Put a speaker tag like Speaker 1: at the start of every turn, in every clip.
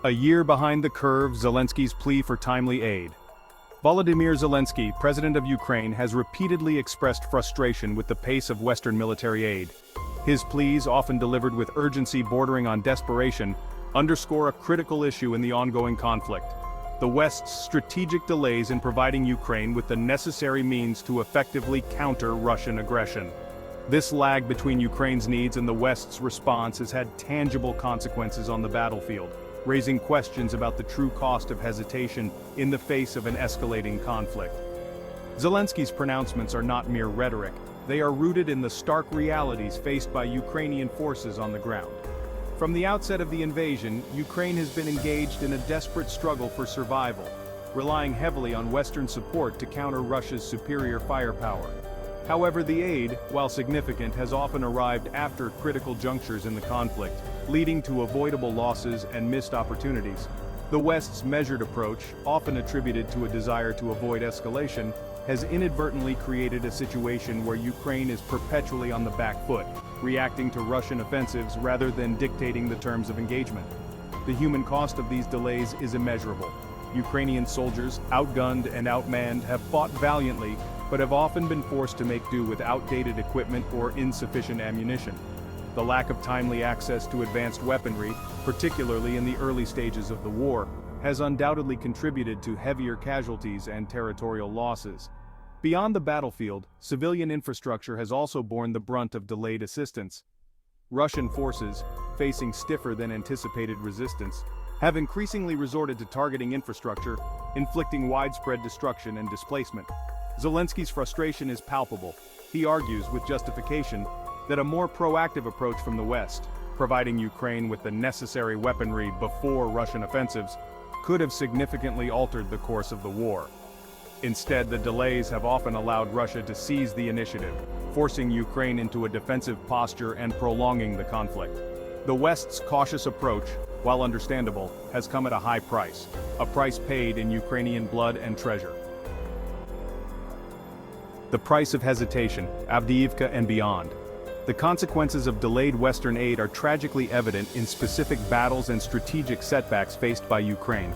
Speaker 1: A year behind the curve, Zelensky's plea for timely aid. Volodymyr Zelensky, president of Ukraine, has repeatedly expressed frustration with the pace of Western military aid. His pleas, often delivered with urgency bordering on desperation, underscore a critical issue in the ongoing conflict: the West's strategic delays in providing Ukraine with the necessary means to effectively counter Russian aggression. This lag between Ukraine's needs and the West's response has had tangible consequences on the battlefield, raising questions about the true cost of hesitation in the face of an escalating conflict. Zelensky's pronouncements are not mere rhetoric, they are rooted in the stark realities faced by Ukrainian forces on the ground. From the outset of the invasion, Ukraine has been engaged in a desperate struggle for survival, relying heavily on Western support to counter Russia's superior firepower. However, the aid, while significant, has often arrived after critical junctures in the conflict, leading to avoidable losses and missed opportunities. The West's measured approach, often attributed to a desire to avoid escalation, has inadvertently created a situation where Ukraine is perpetually on the back foot, reacting to Russian offensives rather than dictating the terms of engagement. The human cost of these delays is immeasurable. Ukrainian soldiers, outgunned and outmanned, have fought valiantly, but have often been forced to make do with outdated equipment or insufficient ammunition. The lack of timely access to advanced weaponry, particularly in the early stages of the war, has undoubtedly contributed to heavier casualties and territorial losses. Beyond the battlefield, civilian infrastructure has also borne the brunt of delayed assistance. Russian forces, facing stiffer than anticipated resistance, have increasingly resorted to targeting infrastructure, inflicting widespread destruction and displacement. Zelensky's frustration is palpable. He argues, with justification, that a more proactive approach from the West, providing Ukraine with the necessary weaponry before Russian offensives, could have significantly altered the course of the war. Instead, the delays have often allowed Russia to seize the initiative, forcing Ukraine into a defensive posture and prolonging the conflict. The West's cautious approach, while understandable, has come at a high price, a price paid in Ukrainian blood and treasure. The price of hesitation, Avdiivka and beyond. The consequences of delayed Western aid are tragically evident in specific battles and strategic setbacks faced by Ukraine.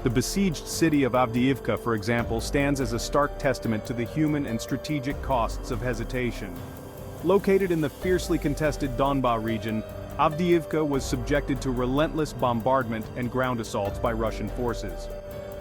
Speaker 1: The besieged city of Avdiivka, for example, stands as a stark testament to the human and strategic costs of hesitation. Located in the fiercely contested Donbas region, Avdiivka was subjected to relentless bombardment and ground assaults by Russian forces.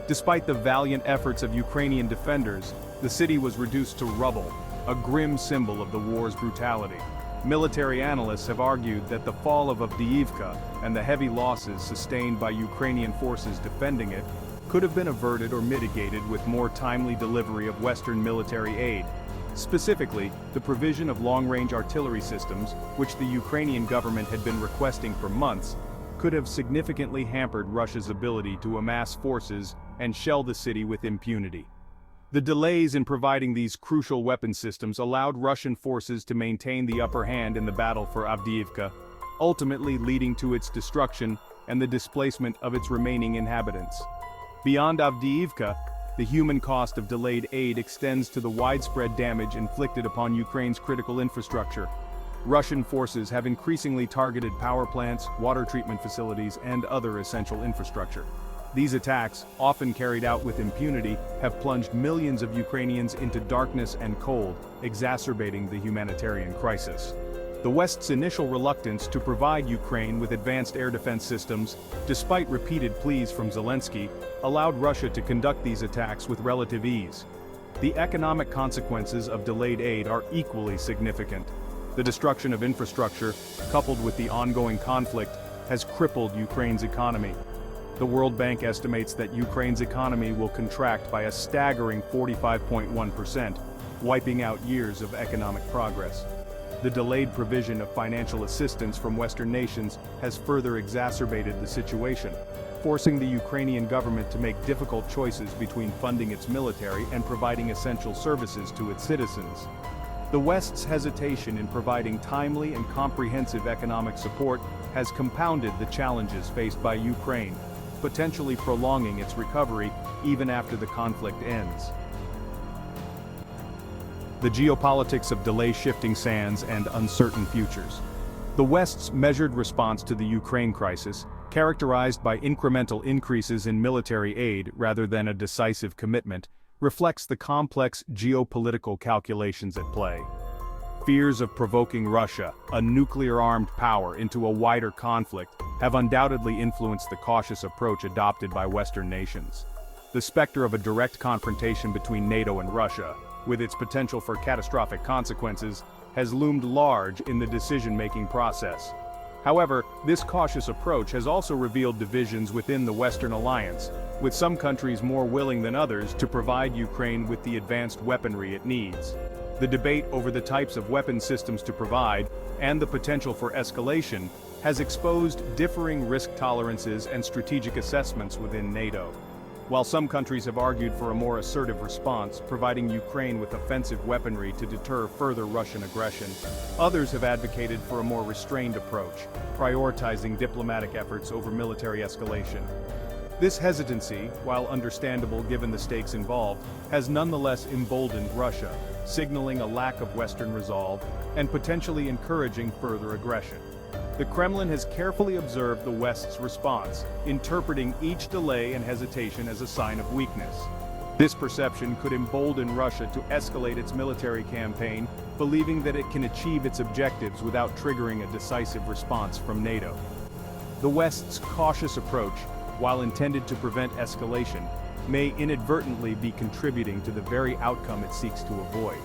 Speaker 1: Despite the valiant efforts of Ukrainian defenders, the city was reduced to rubble, a grim symbol of the war's brutality. Military analysts have argued that the fall of Avdiivka and the heavy losses sustained by Ukrainian forces defending it could have been averted or mitigated with more timely delivery of Western military aid. Specifically, the provision of long-range artillery systems, which the Ukrainian government had been requesting for months, could have significantly hampered Russia's ability to amass forces and shell the city with impunity. The delays in providing these crucial weapon systems allowed Russian forces to maintain the upper hand in the battle for Avdiivka, ultimately leading to its destruction and the displacement of its remaining inhabitants. Beyond Avdiivka, the human cost of delayed aid extends to the widespread damage inflicted upon Ukraine's critical infrastructure. Russian forces have increasingly targeted power plants, water treatment facilities, and other essential infrastructure. These attacks, often carried out with impunity, have plunged millions of Ukrainians into darkness and cold, exacerbating the humanitarian crisis. The West's initial reluctance to provide Ukraine with advanced air defense systems, despite repeated pleas from Zelensky, allowed Russia to conduct these attacks with relative ease. The economic consequences of delayed aid are equally significant. The destruction of infrastructure, coupled with the ongoing conflict, has crippled Ukraine's economy. The World Bank estimates that Ukraine's economy will contract by a staggering 45.1%, wiping out years of economic progress. The delayed provision of financial assistance from Western nations has further exacerbated the situation, forcing the Ukrainian government to make difficult choices between funding its military and providing essential services to its citizens. The West's hesitation in providing timely and comprehensive economic support has compounded the challenges faced by Ukraine, potentially prolonging its recovery even after the conflict ends. The geopolitics of delay, shifting sands, and uncertain futures. The West's measured response to the Ukraine crisis, characterized by incremental increases in military aid rather than a decisive commitment, reflects the complex geopolitical calculations at play. Fears of provoking Russia, a nuclear-armed power, into a wider conflict have undoubtedly influenced the cautious approach adopted by Western nations. The specter of a direct confrontation between NATO and Russia, with its potential for catastrophic consequences, has loomed large in the decision-making process. However, this cautious approach has also revealed divisions within the Western alliance, with some countries more willing than others to provide Ukraine with the advanced weaponry it needs. The debate over the types of weapon systems to provide, and the potential for escalation, has exposed differing risk tolerances and strategic assessments within NATO. While some countries have argued for a more assertive response, providing Ukraine with offensive weaponry to deter further Russian aggression, others have advocated for a more restrained approach, prioritizing diplomatic efforts over military escalation. This hesitancy, while understandable given the stakes involved, has nonetheless emboldened Russia, signaling a lack of Western resolve and potentially encouraging further aggression. The Kremlin has carefully observed the West's response, interpreting each delay and hesitation as a sign of weakness. This perception could embolden Russia to escalate its military campaign, believing that it can achieve its objectives without triggering a decisive response from NATO. The West's cautious approach, while intended to prevent escalation, may inadvertently be contributing to the very outcome it seeks to avoid.